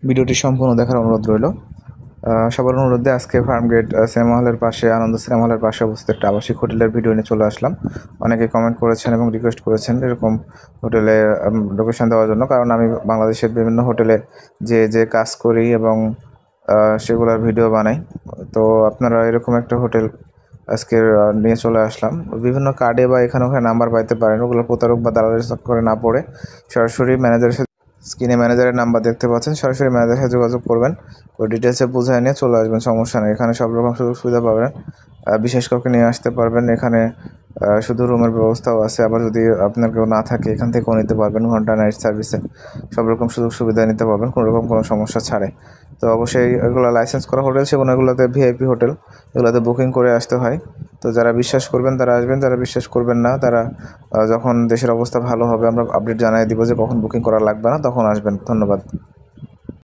ভিডিওটি সম্পূর্ণ দেখার অনুরোধ রইল। সবার অনুরোধে আজকে ফার্মগেট সিনেমা হলের পাশে, আনন্দ সিনেমা হলের পাশে অবস্থিত একটা আবাসিক হোটেলের ভিডিও নিয়ে চলে আসলাম। অনেকে কমেন্ট করেছেন এবং রিকোয়েস্ট করেছেন এরকম হোটেলে লোকেশন দেওয়ার জন্য, কারণ আমি বাংলাদেশের বিভিন্ন হোটেলে যে কাজ করি এবং সেগুলোর ভিডিও বানাই। তো আপনারা এরকম একটা হোটেল আজকে নিয়ে চলে আসলাম। বিভিন্ন কার্ডে বা এখানে ওখানে নাম্বার পাইতে পারেন, ওগুলো প্রতারক বা দালালের চক্করে না পড়ে সরাসরি ম্যানেজারের সাথে, স্ক্রিনে ম্যানেজারের নাম্বার দেখতে পাচ্ছেন, সরাসরি ম্যানেজারের সাথে যোগাযোগ করবেন, ওই ডিটেলসে বুঝায় নিয়ে চলে আসবেন, সমস্যা নেই। এখানে সব রকম সুযোগ সুবিধা পাবেন, বিশেষ কাউকে নিয়ে আসতে পারবেন। এখানে শুধু রুমের ব্যবস্থাও আছে, আবার যদি আপনার কেউ না থাকে এখান থেকেও নিতে পারবেন। ঘন্টা নাইট সার্ভিসে সব রকম সুযোগ সুবিধা নিতে পারবেন, কোনো রকম কোনো সমস্যা ছাড়ে। তো অবশ্যই এগুলো লাইসেন্স করা হোটেল, সেগুলো এগুলোতে ভিআইপি হোটেল, এগুলোতে বুকিং করে আসতে হয়। তো যারা বিশ্বাস করবেন তারা আসবেন, যারা বিশ্বাস করবেন না তারা যখন দেশের অবস্থা ভালো হবে আমরা আপডেট জানিয়ে দিব যে কখন বুকিং করা লাগবে না, তখন আসবেন। ধন্যবাদ।